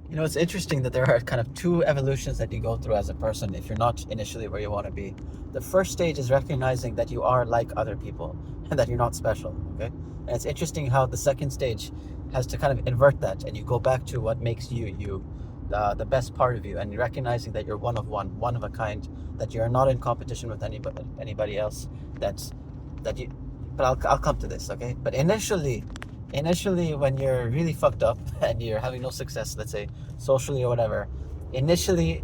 You know, it's interesting that there are kind of two evolutions that you go through as a person if you're not initially where you want to be. The first stage is recognizing that you are like other people and that you're not special, okay? And it's interesting how the second stage has to kind of invert that and you go back to what makes you, the best part of you, and recognizing that you're one of one of a kind, that you're not in competition with anybody else. That's that you. But I'll come to this, okay? But initially when you're really fucked up and you're having no success, let's say socially or whatever, initially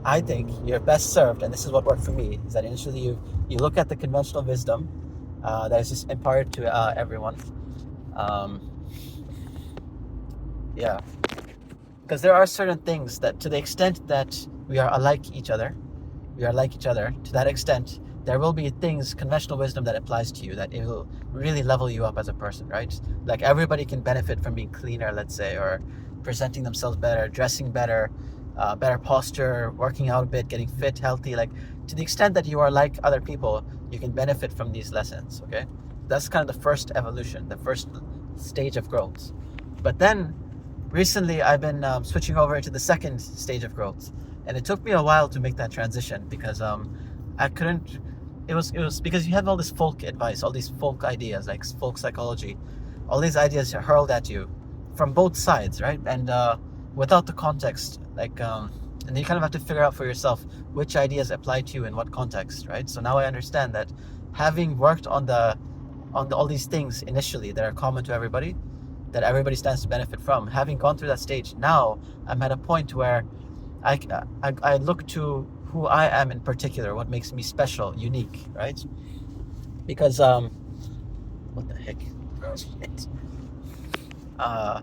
I think you're best served, and this is what worked for me, is that initially you look at the conventional wisdom that is just imparted to everyone. Um, yeah, because there are certain things that, to the extent that we are alike each other, we are like each other. To that extent, there will be things, conventional wisdom that applies to you, that it will really level you up as a person, right? Like everybody can benefit from being cleaner, let's say, or presenting themselves better, dressing better, better posture, working out a bit, getting fit, healthy. Like to the extent that you are like other people, you can benefit from these lessons. Okay, that's kind of the first evolution, the first stage of growth. But then recently I've been switching over into the second stage of growth, and it took me a while to make that transition because I couldn't. It was because you have all this folk advice, all these folk ideas, like folk psychology, all these ideas hurled at you from both sides, right? And without the context, like, and you kind of have to figure out for yourself which ideas apply to you in what context, right? So now I understand that having worked on all these things initially that are common to everybody, that everybody stands to benefit from. Having gone through that stage, now I'm at a point where I, I look to who I am in particular, what makes me special, unique, right? Because what the heck? Shit. Uh,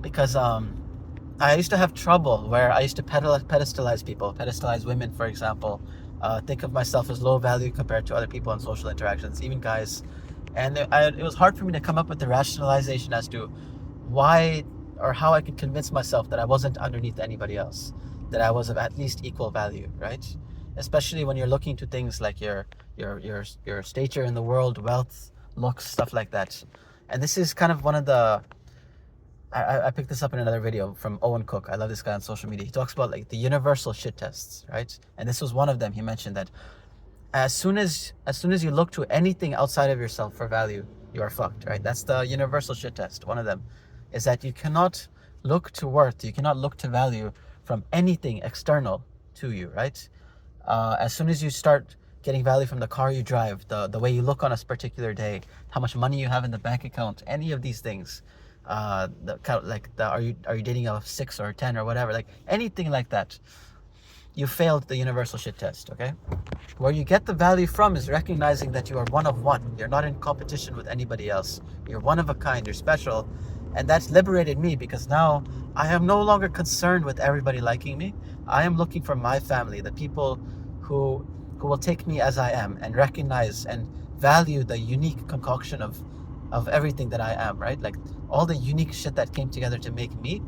because I used to have trouble where I used to pedestalize people, pedestalize women, for example. Think of myself as low value compared to other people in social interactions, even guys. And it was hard for me to come up with the rationalization as to why or how I could convince myself that I wasn't underneath anybody else, that I was of at least equal value, right? Especially when you're looking to things like your stature in the world, wealth, looks, stuff like that. And this is kind of one of the I picked this up in another video from Owen Cook. I love this guy on social media. He talks about like the universal shit tests, right? And this was one of them. He mentioned that as soon as you look to anything outside of yourself for value, you are fucked, right? That's the universal shit test. One of them is that you cannot look to worth, you cannot look to value from anything external to you, right? As soon as you start getting value from the car you drive, the way you look on a particular day, how much money you have in the bank account, any of these things, are you dating a 6 or a 10 or whatever, like anything like that, you failed the universal shit test. Okay, where you get the value from is recognizing that you are one of one, you're not in competition with anybody else, you're one of a kind, you're special. And that's liberated me because now I am no longer concerned with everybody liking me. I am looking for my family, the people who will take me as I am and recognize and value the unique concoction of everything that I am, right? Like all the unique shit that came together to make me,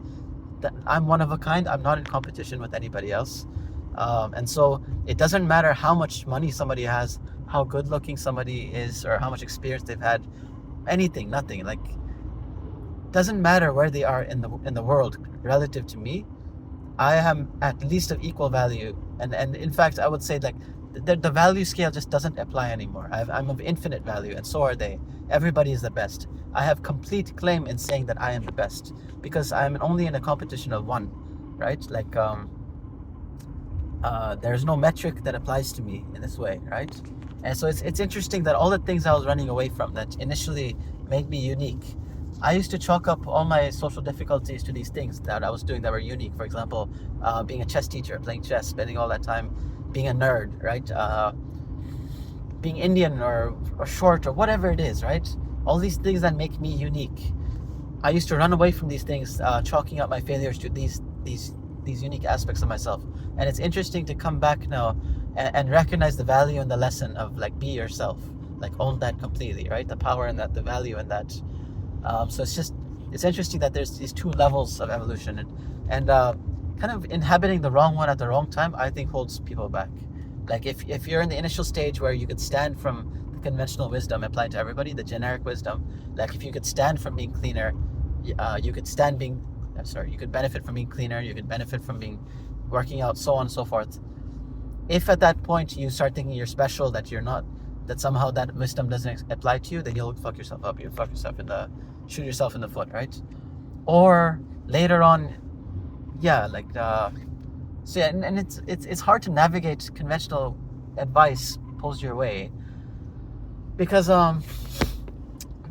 that I'm one of a kind, I'm not in competition with anybody else. And so it doesn't matter how much money somebody has, how good looking somebody is, or how much experience they've had, anything, nothing. Like, doesn't matter where they are in the world relative to me. I am at least of equal value, and in fact, I would say like the value scale just doesn't apply anymore. I'm of infinite value, and so are they. Everybody is the best. I have complete claim in saying that I am the best because I'm only in a competition of one, right? Like there's no metric that applies to me in this way, right? And so it's interesting that all the things I was running away from that initially made me unique, I used to chalk up all my social difficulties to these things that I was doing that were unique. For example, being a chess teacher, playing chess, spending all that time, being a nerd, right? Being Indian or short or whatever it is, right? All these things that make me unique. I used to run away from these things, chalking up my failures to these unique aspects of myself. And it's interesting to come back now and recognize the value and the lesson of like be yourself, like own that completely, right? The power in that, the value in that. So it's interesting that there's these two levels of evolution, and kind of inhabiting the wrong one at the wrong time, I think holds people back. Like if you're in the initial stage where you could stand from the conventional wisdom applied to everybody, the generic wisdom, like if you could stand from being cleaner, you could stand being sorry, you could benefit from being cleaner, you could benefit from being working out, so on and so forth. If at that point you start thinking you're special, that you're not, that somehow that wisdom doesn't apply to you, then you'll fuck yourself up. You'll shoot yourself in the foot, right? Or later on, yeah, like so yeah, and it's hard to navigate conventional advice posed your way because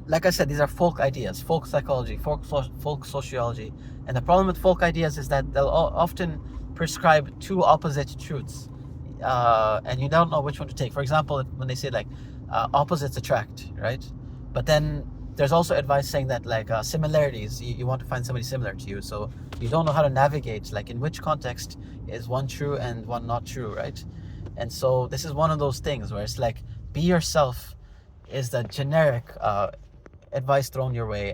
like I said, these are folk ideas, folk psychology, folk sociology, and the problem with folk ideas is that they'll often prescribe two opposite truths, and you don't know which one to take. For example, when they say like opposites attract, right? But then there's also advice saying that like similarities, you want to find somebody similar to you, so you don't know how to navigate like in which context is one true and one not true, right? And so this is one of those things where it's like be yourself is the generic advice thrown your way,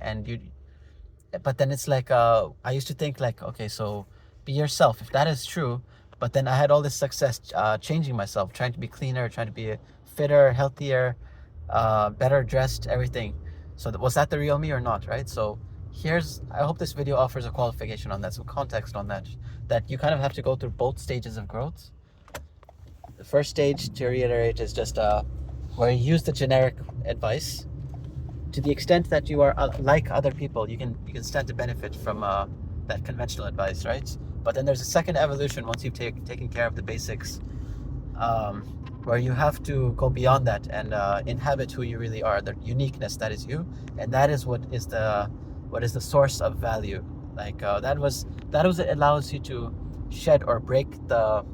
but then it's like I used to think like, okay, so be yourself, if that is true, but then I had all this success changing myself, trying to be cleaner, trying to be fitter, healthier, better dressed, everything. So was that the real me or not, right? So I hope this video offers a qualification on that, some context on that you kind of have to go through both stages of growth. The first stage, to reiterate, is just where you use the generic advice. To the extent that you are like other people, you can stand to benefit from that conventional advice, right? But then there's a second evolution once you've taken care of the basics, where you have to go beyond that and inhabit who you really are, the uniqueness that is you, and that is what is the source of value. Like that was it allows you to shed or break the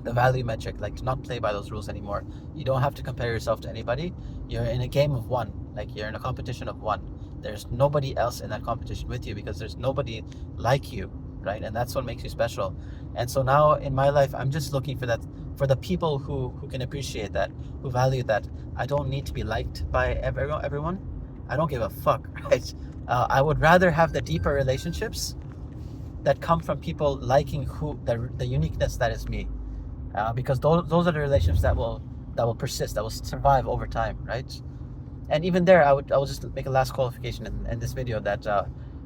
value metric, like to not play by those rules anymore. You don't have to compare yourself to anybody. You're in a game of one, like you're in a competition of one. There's nobody else in that competition with you because there's nobody like you, right? And that's what makes you special. And so now in my life, I'm just looking for that, for the people who can appreciate that, who value that. I don't need to be liked by everyone. I don't give a fuck, right? I would rather have the deeper relationships that come from people liking the uniqueness that is me. Because those are the relationships that will persist, that will survive over time, right? And even there, I will just make a last qualification in this video that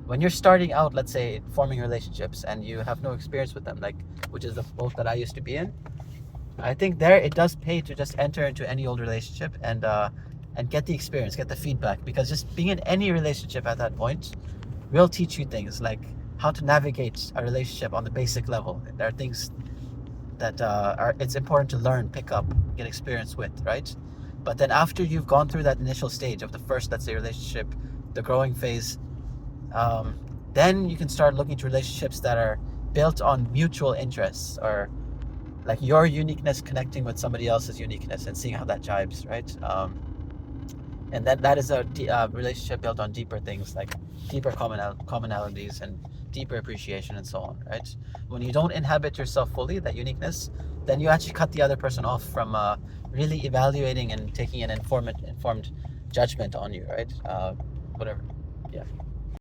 when you're starting out, let's say forming relationships, and you have no experience with them, like which is the boat that I used to be in, I think there it does pay to just enter into any old relationship and get the experience, get the feedback, because just being in any relationship at that point will teach you things like how to navigate a relationship on the basic level. There are things that it's important to learn, pick up, get experience with, right? But then after you've gone through that initial stage of the first, let's say, relationship, the growing phase, then you can start looking to relationships that are built on mutual interests, or like your uniqueness connecting with somebody else's uniqueness and seeing how that jibes, right? And that is a relationship built on deeper things, like deeper commonalities and deeper appreciation and so on, right? When you don't inhabit yourself fully, that uniqueness, then you actually cut the other person off from really evaluating and taking an informed judgment on you, right? Whatever. Yeah.